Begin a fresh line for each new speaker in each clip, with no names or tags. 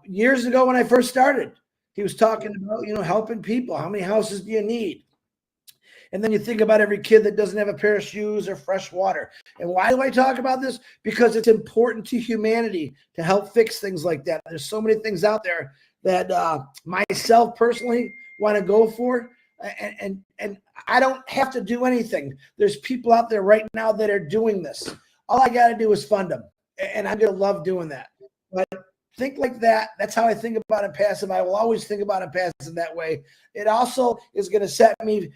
years ago when I first started, he was talking about, helping people. How many houses do you need? And then you think about every kid that doesn't have a pair of shoes or fresh water. And why do I talk about this? Because it's important to humanity to help fix things like that. There's so many things out there that myself personally want to go for. And I don't have to do anything. There's people out there right now that are doing this. All I got to do is fund them. And I'm going to love doing that. But think like that. That's how I think about Onpassive. I will always think about Onpassive that way. It also is going to set me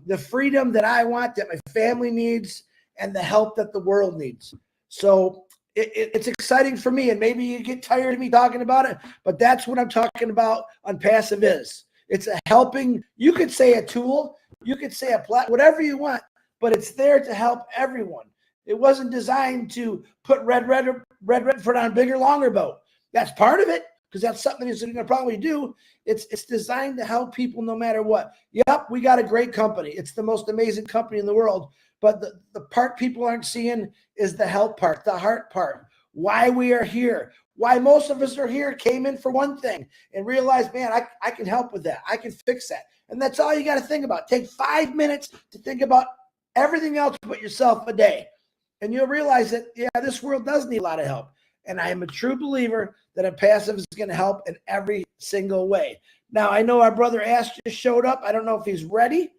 the freedom that I want, that my family needs, and the help that the world needs. So it's exciting for me, and maybe you get tired of me talking about it, but that's what I'm talking about. Onpassive is. It's a helping. You could say a tool, you could say a whatever you want, but it's there to help everyone. It wasn't designed to put red foot on a bigger, longer boat. That's part of it, because that's something he's going to probably do. It's designed to help people no matter what. Yep, we got a great company. It's the most amazing company in the world. But the part people aren't seeing is the help part, the heart part, why we are here, why most of us are here, came in for one thing and realized, man, I can help with that. I can fix that. And that's all you got to think about. Take 5 minutes to think about everything else but yourself a day. And you'll realize that, yeah, this world does need a lot of help. And I am a true believer that Onpassive is going to help in every single way. Now, I know our brother Ash just showed up. I don't know if he's ready.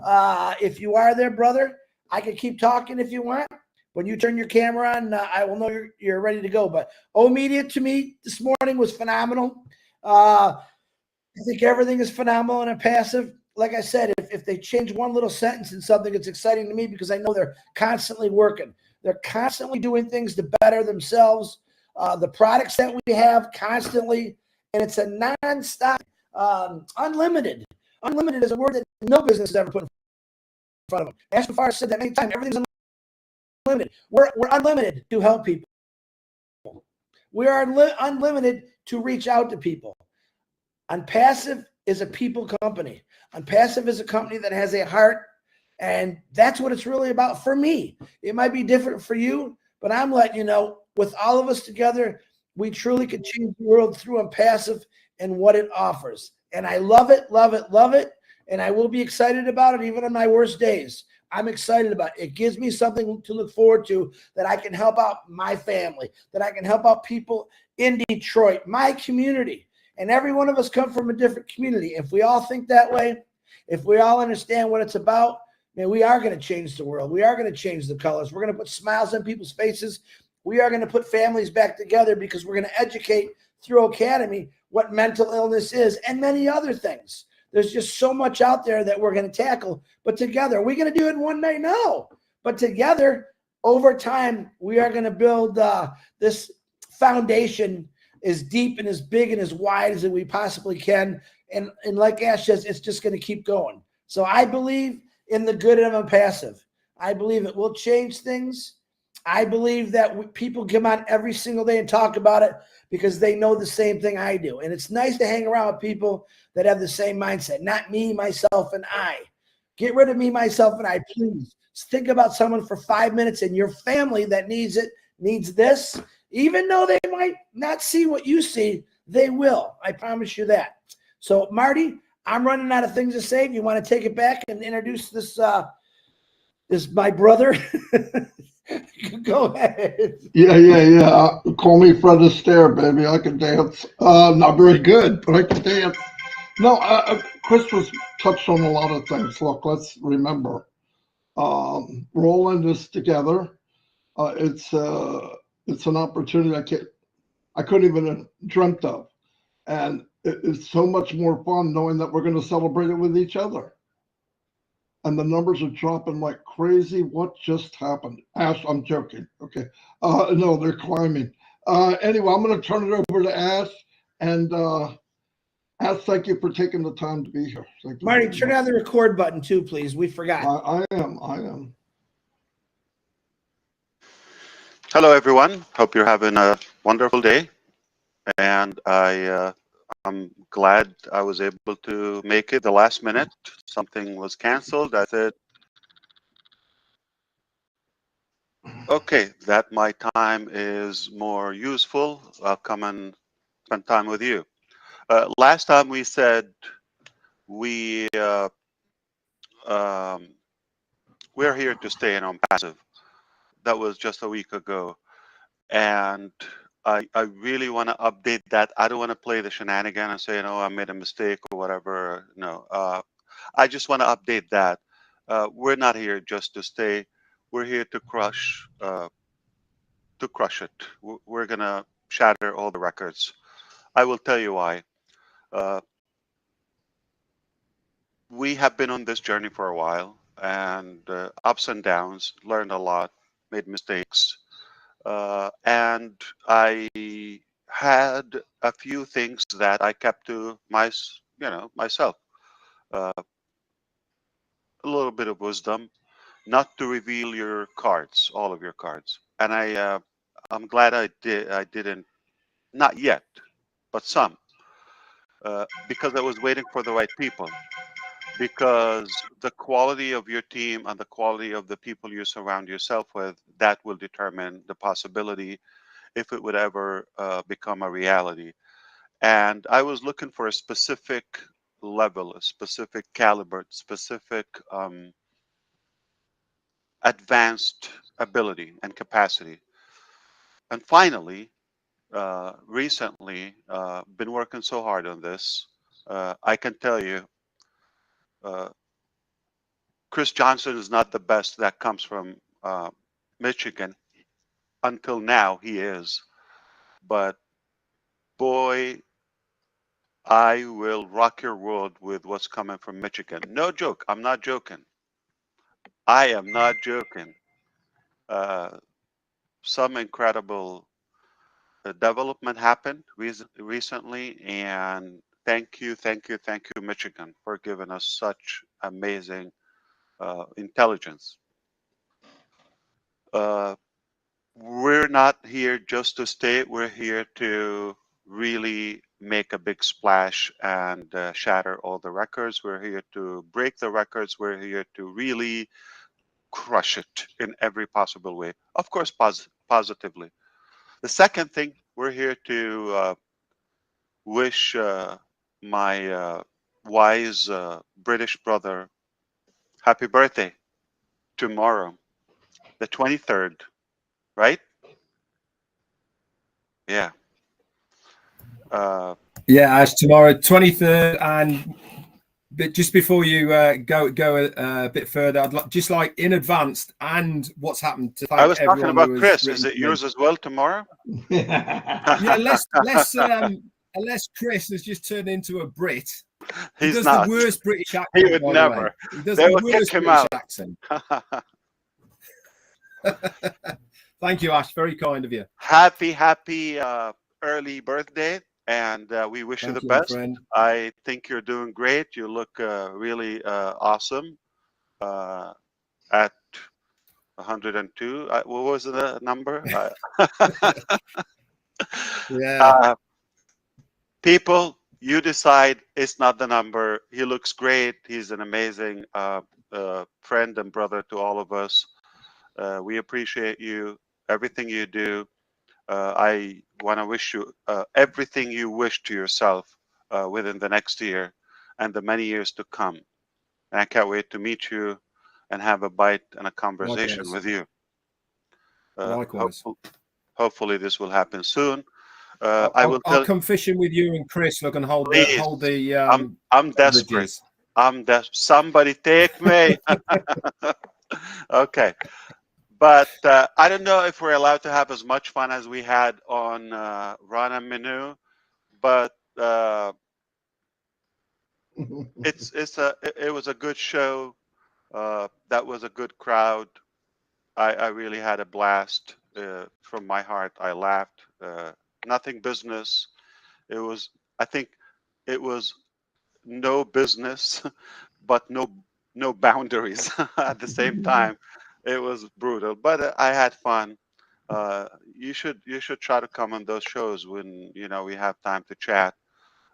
If you are there, brother, I can keep talking if you want. When you turn your camera on, I will know you're ready to go. But O-Media to me this morning was phenomenal. I think everything is phenomenal in Onpassive. Like I said, if they change one little sentence in something, it's exciting to me because I know they're constantly working. They're constantly doing things to better themselves. The products that we have constantly, and it's a nonstop, unlimited. Unlimited is a word that no business has ever put in front of them. Ashton Farr said that many times. Everything's unlimited. We're unlimited to help people. We are unlimited to reach out to people. Onpassive is a people company. Onpassive is a company that has a heart, and that's what it's really about for me. It might be different for you, but I'm letting you know, with all of us together, we truly can change the world through Onpassive and what it offers. And I love it, love it, love it. And I will be excited about it even on my worst days. I'm excited about it. It gives me something to look forward to, that I can help out my family, that I can help out people in Detroit, my community. And every one of us come from a different community. If we all think that way, if we all understand what it's about, man, we are going to change the world. We are going to change the colors. We're going to put smiles on people's faces. We are going to put families back together because we're going to educate through Academy what mental illness is and many other things. There's just so much out there that we're going to tackle. But together, are we going to do it in one night? No. But together, over time, we are going to build this foundation as deep and as big and as wide as we possibly can. And like Ash says, it's just going to keep going. So I believe in the good of Onpassive. I believe it will change things. I believe that people come on every single day and talk about it because they know the same thing I do. And it's nice to hang around with people that have the same mindset, not me, myself, and I. Get rid of me, myself, and I, please. Think about someone for 5 minutes in your family that needs it, needs this. Even though they might not see what you see, they will. I promise you that. So, Marty, I'm running out of things to say. Do you want to take it back and introduce this my brother? Go ahead.
Yeah. Call me Fred Astaire, baby. I can dance. Not very good, but I can dance. No, Chris was touched on a lot of things. Look, let's remember, we're all in this together. It's an opportunity I couldn't even have dreamt of, and it's so much more fun knowing that we're going to celebrate it with each other. And the numbers are dropping like crazy. What just happened? Ash, I'm joking. Okay. No, they're climbing. Anyway, I'm going to turn it over to Ash. And Ash, thank you for taking the time to be here. Thank you.
Marty, turn on the record button too, please. We forgot.
I am.
Hello, everyone. Hope you're having a wonderful day. And I'm glad I was able to make it the last minute. Something was canceled. I said, okay, that my time is more useful. I'll come and spend time with you. Last time we said we um, we're here to stay in Onpassive. That was just a week ago, and I really want to update that. I don't want to play the shenanigan and say, no, I made a mistake or whatever. No, I just want to update that. We're not here just to stay. We're here to crush it. We're gonna shatter all the records. I will tell you why. Uh, we have been on this journey for a while, and ups and downs. Learned a lot, made mistakes, and I had a few things that I kept to myself. Uh, a little bit of wisdom, not to reveal your cards, all of your cards. And I'm glad I did. I didn't, not yet, but some, because I was waiting for the right people. Because the quality of your team and the quality of the people you surround yourself with, that will determine the possibility if it would ever become a reality. And I was looking for a specific level, a specific caliber, specific advanced ability and capacity. And finally, recently, been working so hard on this. I can tell you, uh, Chris Johnson is not the best that comes from Michigan. Until now, he is. But boy, I will rock your world with what's coming from Michigan. No joke. I'm not joking. I am not joking. Uh, some incredible development happened recently, and thank you, Michigan, for giving us such amazing intelligence. Uh, we're not here just to stay. We're here to really make a big splash and shatter all the records. We're here to break the records. We're here to really crush it in every possible way. Of course, positively. The second thing, we're here to wish my wise British brother happy birthday tomorrow, the 23rd, right? Yeah. Uh,
Yeah, as tomorrow, 23rd, and just before you go a bit further, I'd just like in advance and what's happened to
I
thank
was talking
everyone
about
who has
Chris.
written
Is
to
it
me.
yours as well tomorrow?
Yeah, unless Chris has just turned into a Brit. He
He's
does
not.
the worst British accent,
He would
by the way.
never.
He does
They
the
will kick
worst
him
British
out.
accent. Thank you, Ash. Very kind of you.
Happy early birthday, and we wish you
Thank
the
you, my
best.
friend.
I think you're doing great. You look really awesome at 102. What was the number?
Yeah.
People, you decide. It's not the number. He looks great. He's an amazing friend and brother to all of us. We appreciate you, everything you do. I want to wish you everything you wish to yourself within the next year and the many years to come. And I can't wait to meet you and have a bite and a conversation
Likewise.
with you.
Likewise.
Hopefully this will happen soon.
I'll come fishing with you and Chris. Look and hold the
I'm desperate.
bridges.
Somebody take me. Okay. But I don't know if we're allowed to have as much fun as we had on Rana Menu, but it was a good show. That was a good crowd. I really had a blast. From my heart, I laughed. Nothing business. I think it was no business, but no boundaries at the same time. It was brutal, but I had fun. You should try to come on those shows when we have time to chat.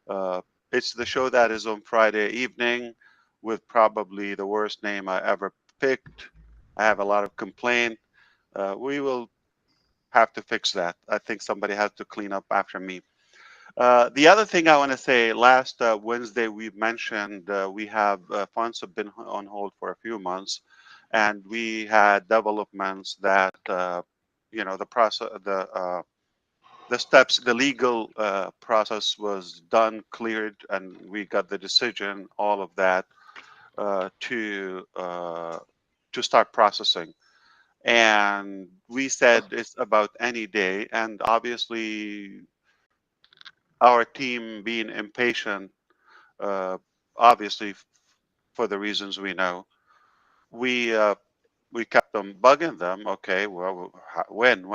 Uh, it's the show that is on Friday evening, with probably the worst name I ever picked. I have a lot of complaint. We will have to fix that. I think somebody has to clean up after me. The other thing I want to say, last Wednesday we mentioned we have funds have been on hold for a few months, and we had developments that the process, the steps, the legal process was done, cleared, and we got the decision, all of that, uh, to uh, to start processing. And we said it's about any day, and obviously our team being impatient, uh, obviously for the reasons we know, we uh, we kept them bugging them. Okay, well, when?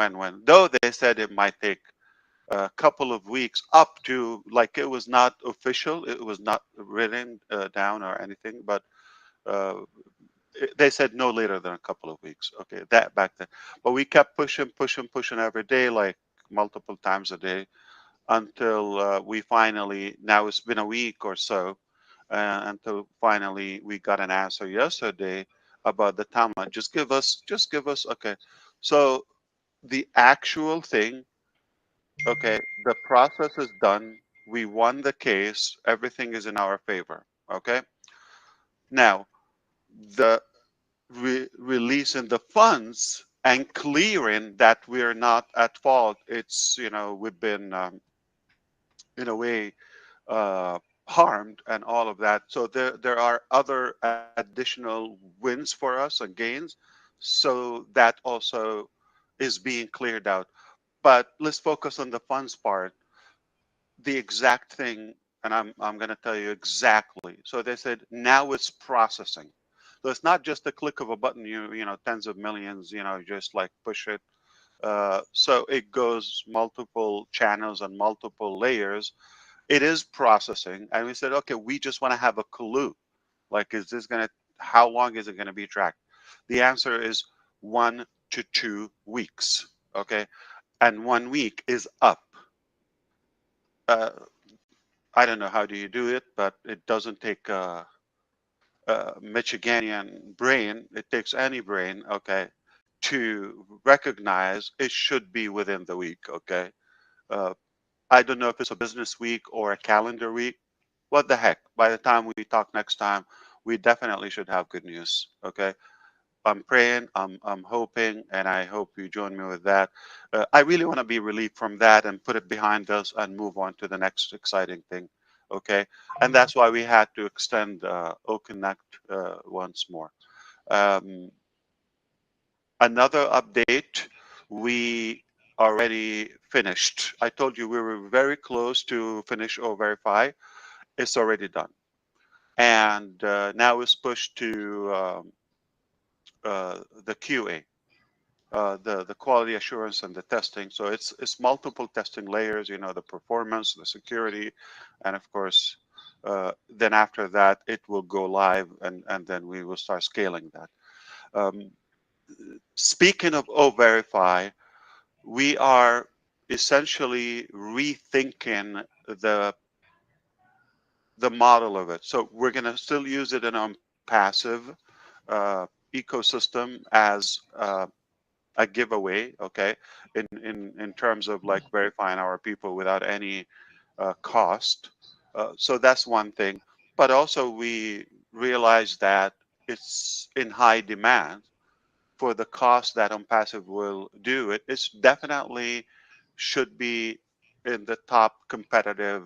Though they said it might take a couple of weeks, up to, like, it was not official, it was not written down or anything, but uh, they said no later than a couple of weeks. Okay, that back then, but we kept pushing every day, like multiple times a day, until we finally, now it's been a week or so, until finally we got an answer yesterday about the timeline. Just give us, okay. So the actual thing, okay, the process is done. We won the case. Everything is in our favor. Okay. Now, the releasing the funds and clearing that we're not at fault. It's, we've been, in a way, uh, harmed and all of that. So there are other additional wins for us and gains. So that also is being cleared out. But let's focus on the funds part. The exact thing, and I'm going to tell you exactly. So they said now it's processing. So it's not just a click of a button. Tens of millions. Just like push it. So it goes multiple channels and multiple layers. It is processing, and we said, okay, we just want to have a clue. Like, how long is it going to be tracked? The answer is 1 to 2 weeks. Okay, and 1 week is up. Uh, I don't know how do you do it, but it doesn't take a Michiganian brain. It takes any brain, okay, to recognize it should be within the week. Okay, uh, I don't know if it's a business week or a calendar week. What the heck? By the time we talk next time, we definitely should have good news. Okay. I'm praying, I'm hoping, and I hope you join me with that. I really want to be relieved from that and put it behind us and move on to the next exciting thing. Okay. And that's why we had to extend OConnect once more. Um, Another update, we already finished. I told you we were very close to finish or verify. It's already done. And now it's pushed to the QA, the quality assurance and the testing. So it's multiple testing layers. The performance, the security, and of course, then after that it will go live, and then we will start scaling that. Um, Speaking of O-Verify, we are essentially rethinking the model of it. So we're going to still use it in a passive ecosystem as a giveaway, okay, in terms of like verifying our people without any cost. So that's one thing. But also we realize that it's in high demand for the cost that Onpassive will do. It's definitely should be in the top competitive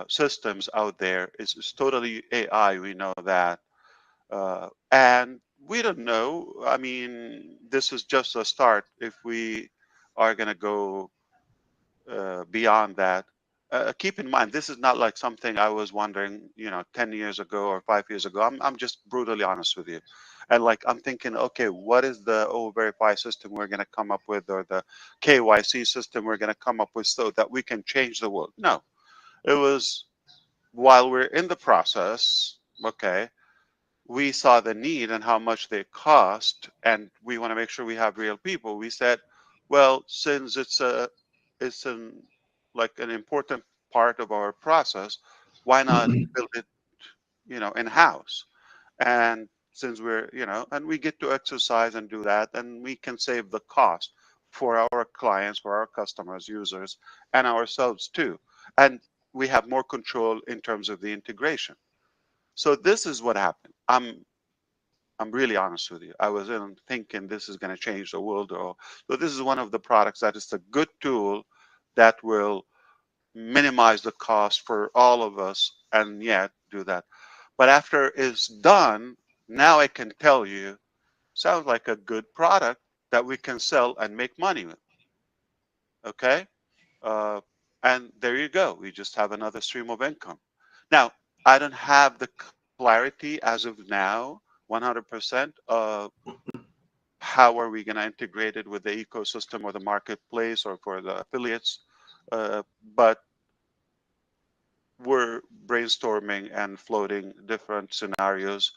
systems out there. It's totally AI. We know that. And we don't know. I mean, this is just a start. If we are going to go beyond that, keep in mind, this is not like something I was wondering, 10 years ago or 5 years ago. I'm just brutally honest with you. And like, I'm thinking, okay, what is the O-Verify system we're going to come up with, or the KYC system we're going to come up with, so that we can change the world? No, it was while we're in the process, okay, we saw the need and how much they cost, and we want to make sure we have real people. We said, well, since it's like an important part of our process, why not build it, in house? And since we're, and we get to exercise and do that, and we can save the cost for our clients, for our customers, users, and ourselves too. And we have more control in terms of the integration. So this is what happened. I'm really honest with you. I was in thinking this is going to change the world. So this is one of the products that is a good tool that will minimize the cost for all of us and yet do that. But after it's done, now I can tell you, sounds like a good product that we can sell and make money with. Okay? Uh, and there you go. We just have another stream of income. Now, I don't have the clarity as of now, 100%, of how are we going to integrate it with the ecosystem or the marketplace or for the affiliates. But we're brainstorming and floating different scenarios.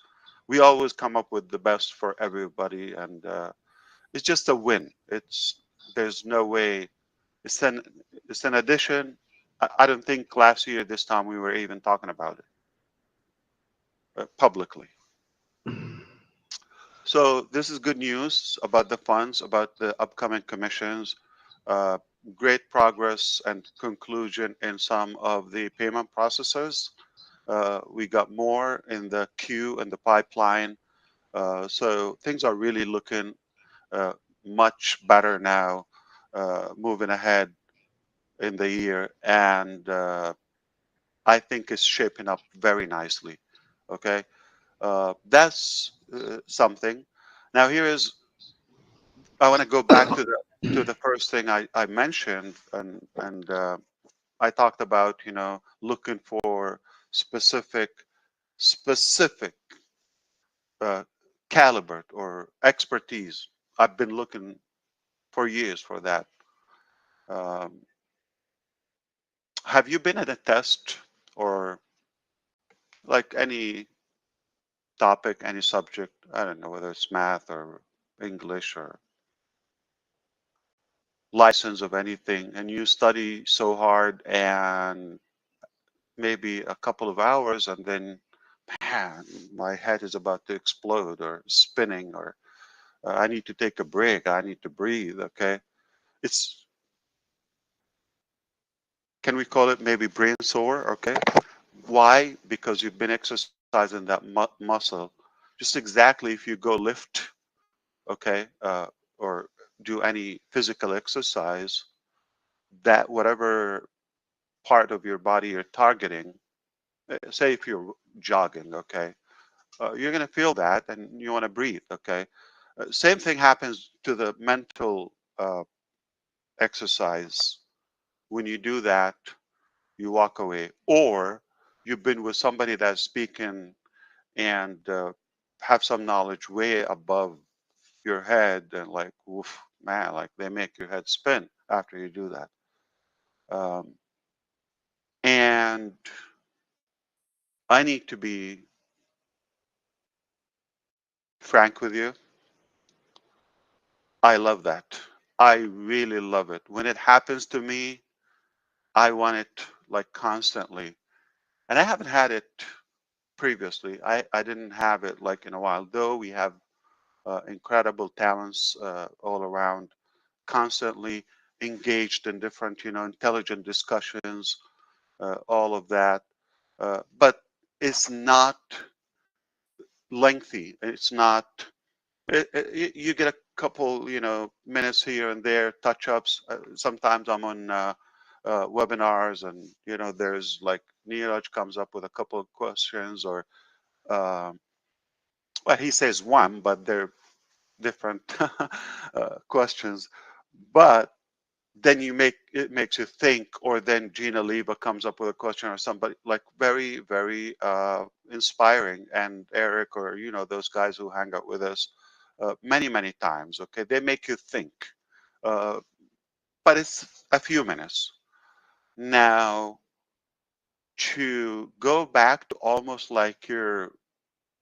We always come up with the best for everybody, and it's just a win. There's no way. It's an it's an addition. I don't think last year this time we were even talking about it publicly. So this is good news about the funds, about the upcoming commissions. Uh, Great progress and conclusion in some of the payment processors. We got more in the queue and the pipeline. So things are really looking uh, much better now, moving ahead in the year. And I think it's shaping up very nicely. Okay. That's something. Now I want to go back to the first thing I mentioned, and I talked about, looking for specific specific uh, caliber or expertise. I've been looking for years for that. Um, have you been at a test or like any topic, any subject? I don't know whether it's math or English or license of anything, and you study so hard and maybe a couple of hours, and then, man, my head is about to explode or spinning, or I need to take a break. I need to breathe. Okay. It's, can we call it maybe brain sore? Okay. Why? Because you've been exercising that muscle. Just exactly if you go lift, okay, or do any physical exercise, that whatever part of your body you're targeting, say if you're jogging, okay, you're going to feel that and you want to breathe, okay. Same thing happens to the mental exercise. When you do that, you walk away, or you've been with somebody that's speaking and have some knowledge way above your head, and like, oof, man, like they make your head spin after you do that. Um, and I need to be frank with you. I love that. I really love it. When it happens to me, I want it like constantly. And I haven't had it previously. I didn't have it like in a while, though we have incredible talents all around, constantly engaged in different, intelligent discussions, all of that. But it's not lengthy. It's not. You get a couple, minutes here and there, touch-ups. Sometimes I'm on webinars, and there's like Neeraj comes up with a couple of questions, or well, he says one, but they're different questions. But then it makes you think, or then Gina Leva comes up with a question, or somebody like very, very inspiring, and Eric, or those guys who hang out with us many, many times. Okay, they make you think, uh, but it's a few minutes. Now, to go back to almost like your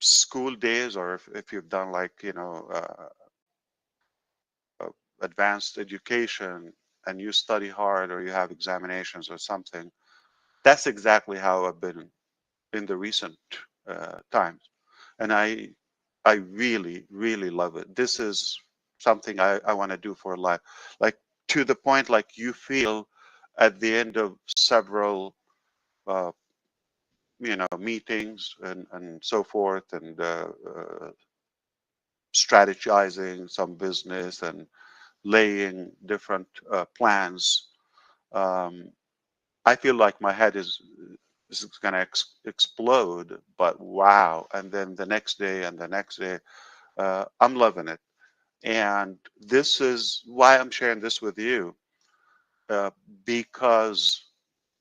school days, or if you've done like uh, advanced education and you study hard, or you have examinations or something, that's exactly how I've been in the recent times. And I really, really love it. This is something I want to do for life. Like to the point, like you feel at the end of several, uh, meetings and so forth, and strategizing some business and laying different plans. Um, I feel like my head is going to explode, but wow. And then the next day and the next day, I'm loving it. And this is why I'm sharing this with you, uh, because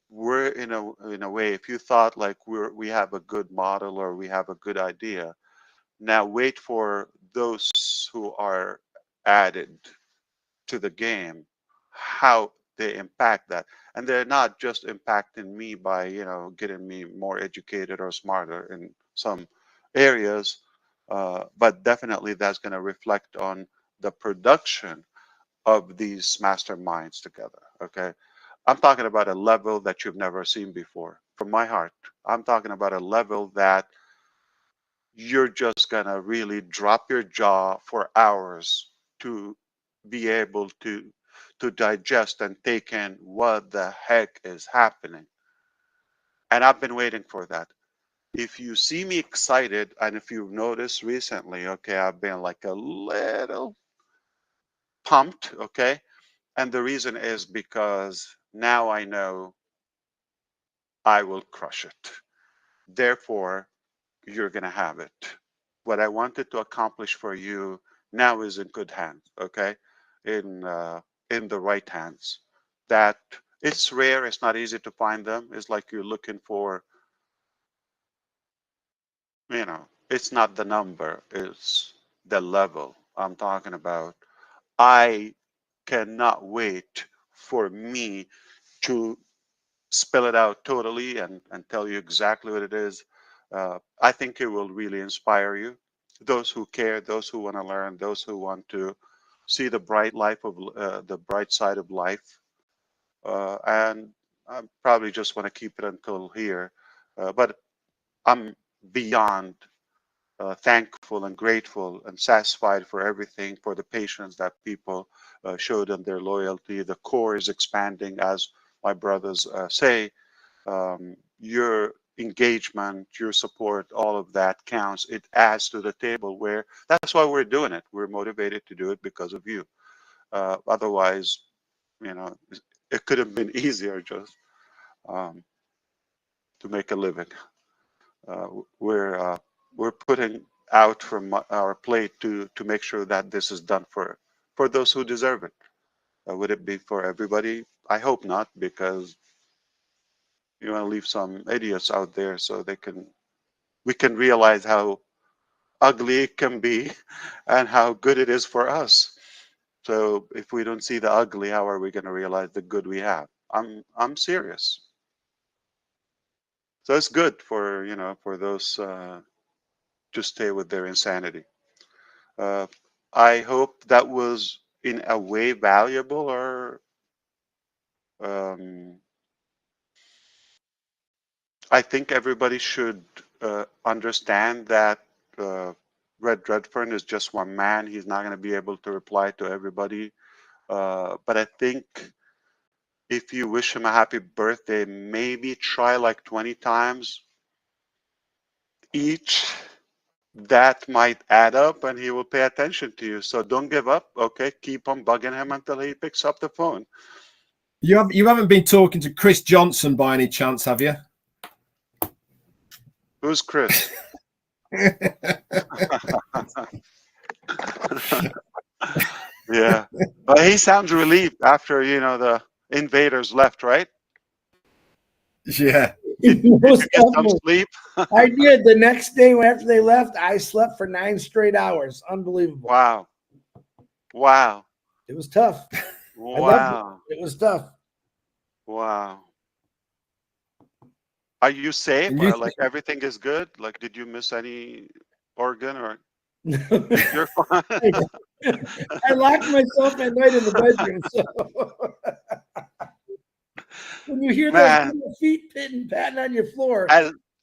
we're in a way, if you thought like we have a good model or we have a good idea, now wait for those who are added to the game, how they impact that. And they're not just impacting me by, getting me more educated or smarter in some areas, but definitely that's going to reflect on the production of these masterminds together. Okay. I'm talking about a level that you've never seen before from my heart. I'm talking about a level that you're just going to really drop your jaw for hours to be able to digest and take in what the heck is happening. And I've been waiting for that. If you see me excited, and if you've noticed recently, okay, I've been like a little pumped, okay? And the reason is because now I know I will crush it. Therefore, you're going to have it. What I wanted to accomplish for you now is in good hands, okay? In the right hands. That it's rare, it's not easy to find them. It's like you're looking for, it's not the number, it's the level I'm talking about. I cannot wait for me to spill it out totally and tell you exactly what it is. I think it will really inspire you. Those who care, those who want to learn, those who want to see the the bright side of life. And I probably just want to keep it until here. But I'm beyond thankful and grateful and satisfied for everything, for the patience that people showed and their loyalty. The core is expanding, as my brothers say. Your engagement, your support, all of that counts. It adds to the table where that's why we're doing it. We're motivated to do it because of you. Otherwise, you know, it could have been easier just um, to make a living. Uh, we're uh, we're putting out from our plate to make sure that this is done for those who deserve it. Would it be for everybody? I hope not, because you want to leave some idiots out there so we can realize how ugly it can be and how good it is for us. So if we don't see the ugly, how are we going to realize the good we have? I'm serious. So it's good for for those to stay with their insanity. Uh, I hope that was in a way valuable, or um, I think everybody should understand that Red Redfern is just one man. He's not going to be able to reply to everybody. But I think if you wish him a happy birthday, maybe try like 20 times each. That might add up and he will pay attention to you. So don't give up. Okay. Keep on bugging him until he picks up the phone.
You haven't been talking to Chris Johnson by any chance, have you?
Who's Chris? Yeah. But he sounds relieved after, the invaders left, right?
Yeah.
Did you
Most
get some
definitely.
sleep?
I did. The next day after they left, I slept for 9 straight hours. Unbelievable.
Wow. Wow.
It was tough. I loved it.
Wow.
It was tough.
Wow. Are you safe?
And you,
Like everything is good? Like, did you miss any organ or
I
you're fine?
locked myself at night in the bedroom. So when you hear those
Man,
little feet patting on your floor,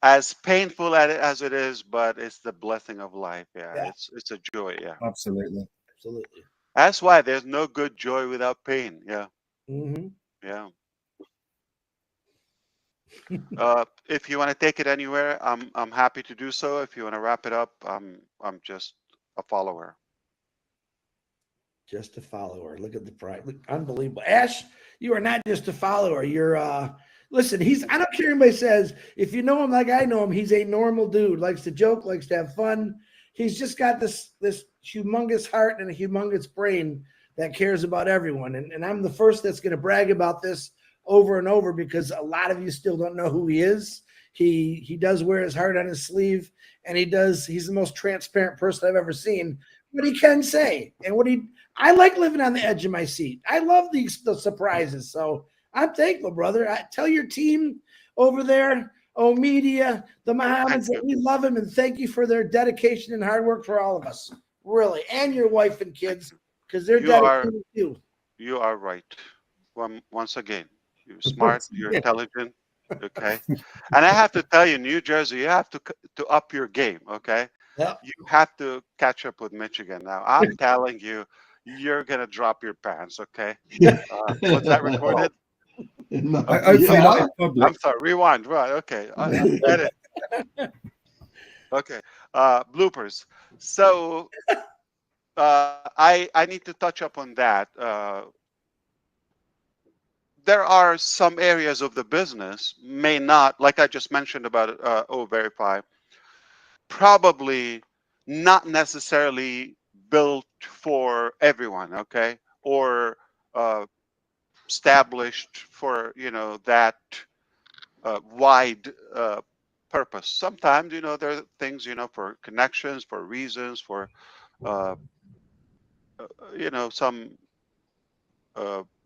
as painful as it is, but it's the blessing of life. Yeah,
yeah,
it's a joy. Yeah.
absolutely.
absolutely.
That's why there's no good joy without pain. Yeah,
Hmm.
yeah. If you want to take it anywhere, I'm happy to do so. If you want to wrap it up, I'm just a follower.
Just a follower. Look at the pride. Look, unbelievable. Ash, you are not just a follower. You're listen, I don't care what anybody says. If you know him like I know him, he's a normal dude, likes to joke, likes to have fun. He's just got this humongous heart and a humongous brain that cares about everyone. And I'm the first that's gonna brag about this over and over because a lot of you still don't know who he is. He does wear his heart on his sleeve, and he's the most transparent person I've ever seen. What he can say and what he I like living on the edge of my seat. I love the surprises. So I'm thankful, brother. Tell your team over there, Media, the
Thank
Mohammeds, that
you.
we love them and thank you for their dedication and hard work for all of us. Really. And your wife and kids, because they're
You are
dedicated too.
you are right. Once again, you're smart, you're intelligent, okay? And I have to tell you, New Jersey, you have to up your game, okay?
Yep.
You have to catch up with Michigan now. I'm telling you, you're gonna drop your pants, okay? Was that recorded?
No,
Hopefully not
yeah.
in public.
I'm sorry. Rewind. Right. Okay. Edit. Okay. Bloopers. So I need to touch up on that. There are some areas of the business may not, like I just mentioned about Verify, probably not necessarily built for everyone. Okay, or uh, established for that wide purpose. Sometimes there are things for connections, for reasons, for uh, some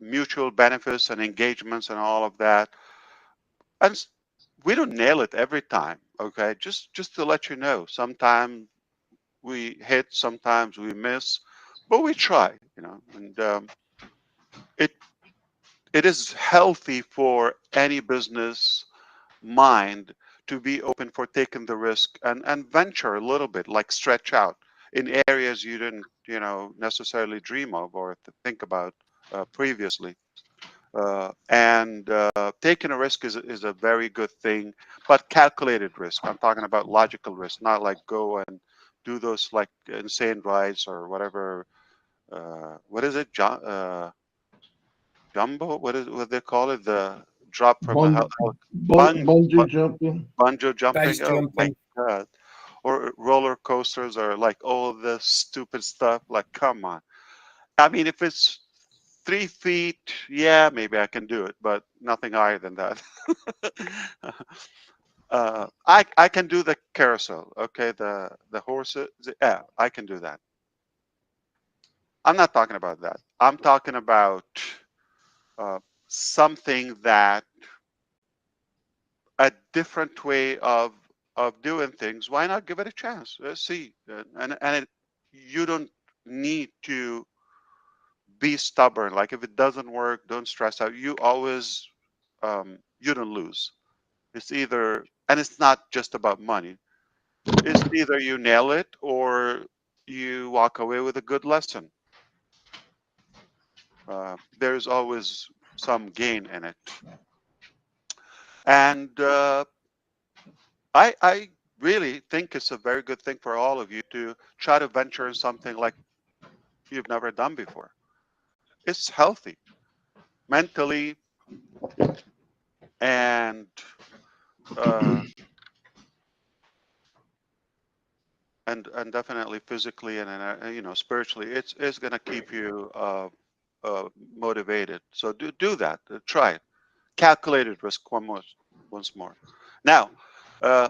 mutual benefits and engagements and all of that. And we don't nail it every time. Okay, just to let you know, sometimes we hit, sometimes we miss, but we try. And it it is healthy for any business mind to be open for taking the risk and venture a little bit, like stretch out in areas you didn't necessarily dream of or think about previously. And taking a risk is a very good thing, but calculated risk. I'm talking about logical risk, not like go and do those like insane rides or whatever. What is it, jumbo? What they call it? The drop from a
Bun,
bung,
bungee jumping.
bungee jumping.
Base
Oh my
jumping.
god! Or roller coasters, or like all this stupid stuff. Like, come on. I mean, if it's 3 feet, yeah, maybe I can do it, but nothing higher than that. I can do the carousel. Okay, the horses. Yeah, I can do that. I'm not talking about that. I'm talking about uh, something that a different way of doing things. Why not give it a chance? Let's see, you don't need to be stubborn. Like if it doesn't work, don't stress out. You don't lose. It's either, and it's not just about money. It's either you nail it or you walk away with a good lesson. There's always some gain in it, and I really think it's a very good thing for all of you to try to venture in something like you've never done before. It's healthy mentally and uh, and definitely physically and spiritually. It's gonna keep you motivated. So do that. Try it. Calculated risk once more. Now, uh,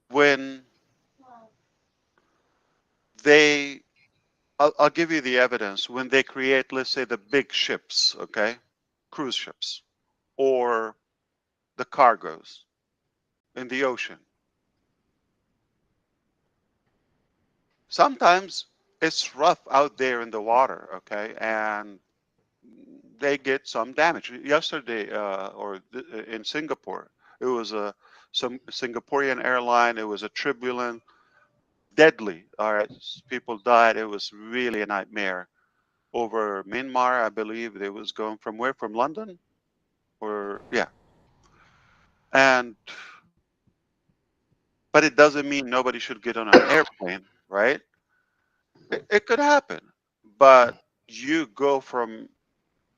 when they I'll give you the evidence when they create, let's say, the big ships, okay, cruise ships, or the cargoes in the ocean. Sometimes it's rough out there in the water, okay, and they get some damage. Yesterday, in Singapore, it was some Singaporean airline. It was a turbulent. deadly. All right, people died. It was really a nightmare. Over Myanmar, I believe they was going from where? From London, or yeah. And but it doesn't mean nobody should get on an airplane, right? It could happen, but you go from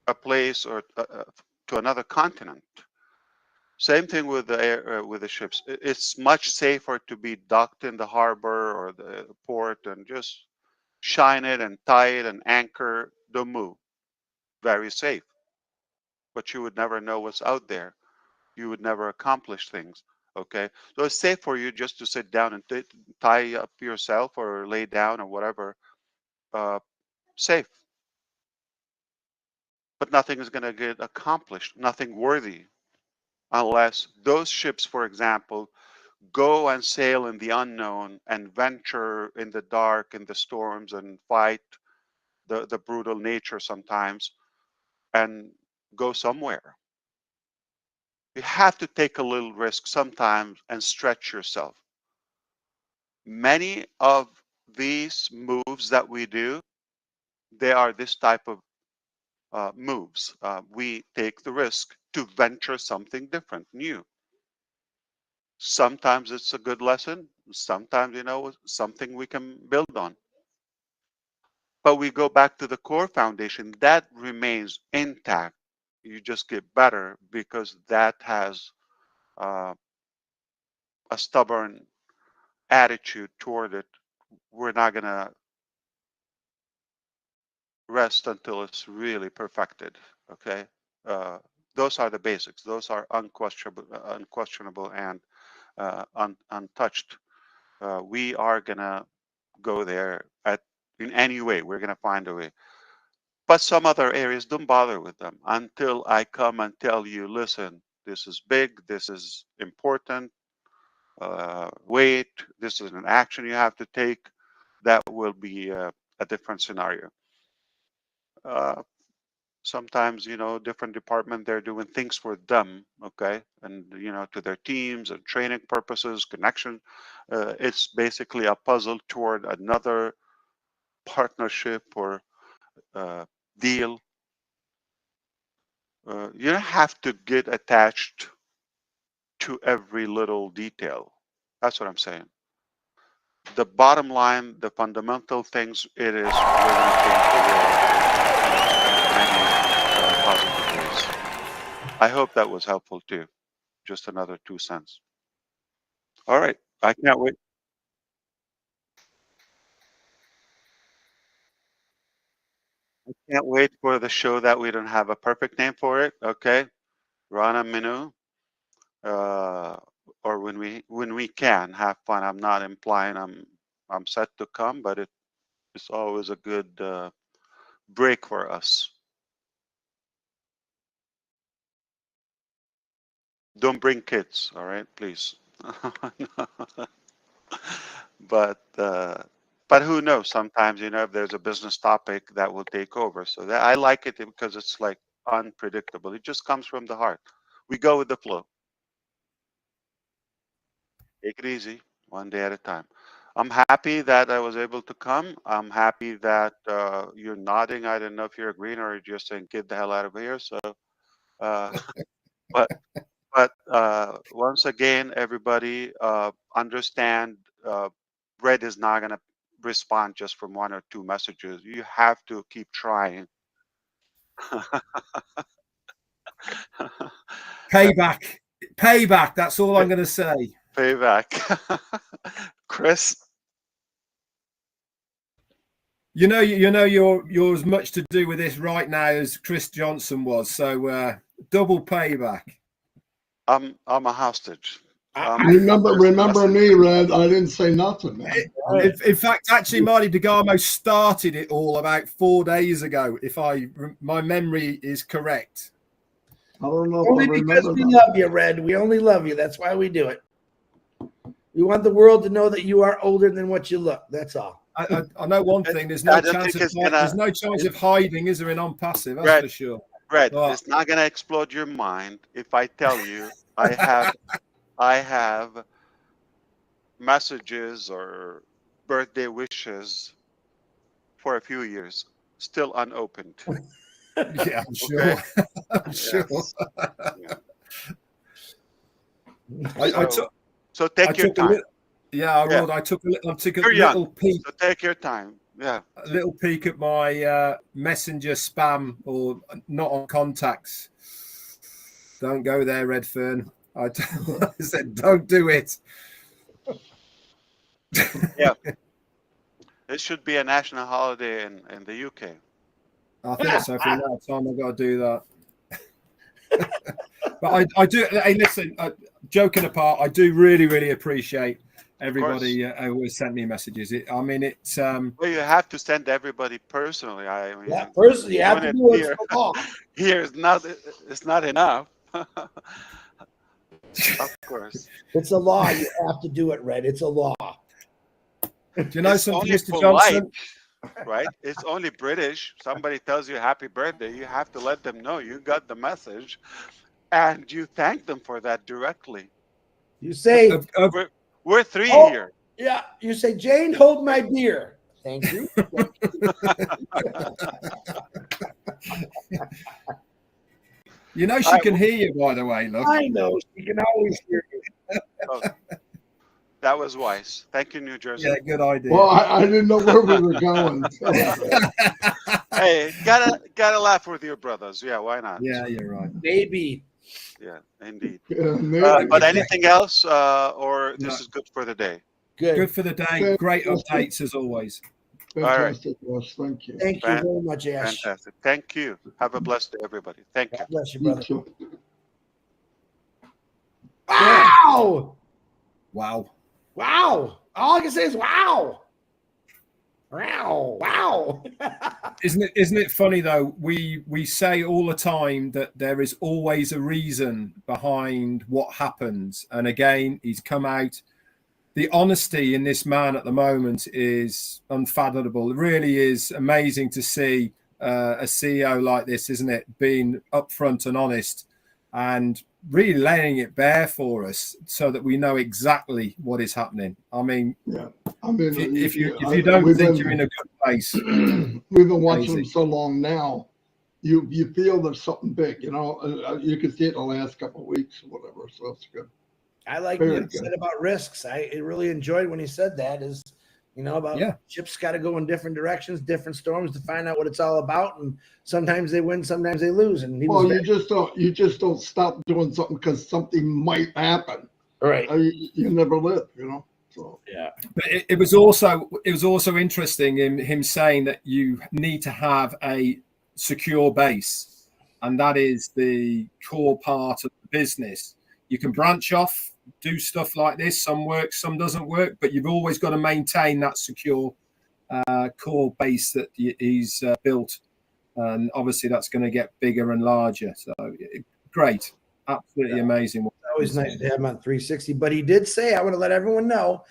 a place or to another continent. Same thing with the air, with the ships. It's much safer to be docked in the harbor or the port and just shine it and tie it and anchor. Don't move. Very safe. But you would never know what's out there. You would never accomplish things. Okay, so it's safe for you just to sit down and tie up yourself or lay down or whatever. Uh, Safe, but nothing is going to get accomplished. Nothing worthy, unless those ships, for example, go and sail in the unknown and venture in the dark, in the storms, and fight the brutal nature sometimes, and go somewhere. You have to take a little risk sometimes and stretch yourself. Many of these moves that we do, they are this type of moves. We take the risk to venture something different, new. Sometimes it's a good lesson. Sometimes, something we can build on. But we go back to the core foundation that remains intact. You just get better because that has uh, a stubborn attitude toward it. We're not going to rest until it's really perfected. Okay. Those are the basics. Those are unquestionable and untouched. We are going to go there in any way. We're going to find a way. But some other areas, don't bother with them until I come and tell you, listen, this is big, this is important, wait, this is an action you have to take. That will be a different scenario. Uh, Sometimes, different department, they're doing things for them, okay, and to their teams and training purposes, connection. It's basically a puzzle toward another partnership or deal. You don't have to get attached to every little detail. That's what I'm saying. The bottom line, the fundamental things, it is we're going to change the world in many positive ways. I hope that was helpful too. Just another 2 cents. All right. I can't wait. I can't wait for the show that we don't have a perfect name for it. Okay. Rana Minu. Uh, or when we can have fun. I'm not implying I'm set to come, but it's always a good break for us. Don't bring kids, all right, please. but uh, but who knows? Sometimes if there's a business topic that will take over. So that I like it because it's like unpredictable. It just comes from the heart. We go with the flow. Take it easy, one day at a time. I'm happy that I was able to come. I'm happy that you're nodding. I don't know if you're agreeing or you're just saying, "Get the hell out of here." So, uh, but once again, everybody understand. Red is not going to respond just from one or two messages. You have to keep trying.
Payback. That's all I'm going to say.
Payback. Chris.
You're as much to do with this right now as Chris Johnson was. So double payback.
I'm a hostage.
Remember me, Red. I didn't say nothing, man.
In fact, actually, Marty DeGarmo started it all about 4 days ago, if my memory is correct.
I don't know.
Only because we love you, Red. We only love you. That's why we do it. We want the world to know that you are older than what you look. That's all.
I know one thing. There's no chance of hiding, is there, in Onpassive? That's
Red,
for sure.
Red, it's not going to explode your mind if I tell you I have messages or birthday wishes for a few years, still unopened.
Yeah, I'm sure.
Okay.
I'm sure.
Yes. Yeah.
I
So, so
I
take your
took a
time.
little. Yeah, I
Yeah.
will. I took a
You're young,
little peek.
so take your time. Yeah.
A little peek at my messenger spam or not on contacts. Don't go there, Redfern. I said, don't do it.
Yeah. It should be a national holiday in the UK.
I think so. For now, time I've got to do that. But I do. Hey, listen. Joking apart, I do really appreciate everybody who always sent me messages. I mean, it's
Well, you have to send everybody personally. I mean,
Yeah, personally, you have to do it.
here,
It's the law.
here is not. It's not enough. Of course.
It's a law. You have to do it, Red. It's a law.
Do you know
It's
something,
only
Mr.
polite,
Johnson?
right? It's only British. Somebody tells you happy birthday, you have to let them know you got the message, and you thank them for that directly.
You say,
We're three
oh,
here.
yeah. You say, Jane, hold my beer. Thank you.
You know she can hear you, by the way. Look,
I know. She can always hear you.
Oh, that was wise. Thank you, New Jersey.
yeah, good idea.
Well, I didn't know where we were going. So.
Hey, gotta laugh with your brothers. Yeah, why not?
Yeah, you're right.
Maybe.
Yeah, indeed.
Yeah, maybe.
But anything else, or this
No.
is good for the day?
Good for the day. Great updates as always.
Fantastic, Russ. Thank you.
Thank you very much, Ash.
Fantastic. Thank you. Have a blessed day, everybody. Thank you.
God bless you,
You
brother.
too.
Wow.
Wow.
Wow. All I can say is wow. Wow. Wow.
Isn't it funny though? We say all the time that there is always a reason behind what happens. And again, he's come out. The honesty in this man at the moment is unfathomable. It really is amazing to see a CEO like this, isn't it? Being upfront and honest and really laying it bare for us so that we know exactly what is happening. I mean,
Yeah. I mean,
if you don't think you're in a good place,
we've been watching
crazy.
him so long now. You feel there's something big, you know. You can see it in the last couple of weeks or whatever. So it's good.
I like
Very
what he
good.
said about risks. I really enjoyed when he said that is, you know, about ships got to go in different directions, different storms to find out what it's all about. And sometimes they win, sometimes they lose. And he
Well,
was
you just don't stop doing something because something might happen.
right.
You never live, you know. So
Yeah.
But it was also interesting in him saying that you need to have a secure base, and that is the core part of the business. You can branch off, do stuff like this. Some works, some doesn't work, but you've always got to maintain that secure core base that he's built, and obviously that's going to get bigger and larger. So great, absolutely amazing.
Always nice to have him on 360. But he did say, I want to let everyone know,